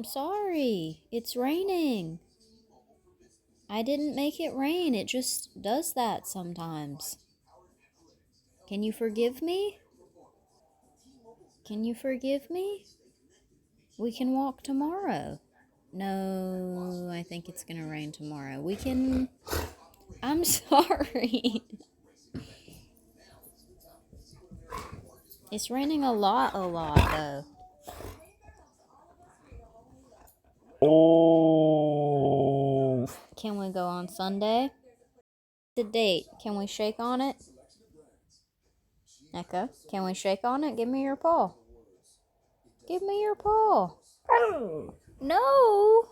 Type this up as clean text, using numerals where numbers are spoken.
I'm sorry. It's raining. I didn't make it rain. It just does that sometimes. Can you forgive me? Can you forgive me? We can walk tomorrow. No, I think it's gonna rain tomorrow. We can... I'm sorry. It's raining a lot, though. Oh. Can we go on Sunday? The date. Can we shake on it? Echo, can we shake on it? Give me your paw. Give me your paw. No!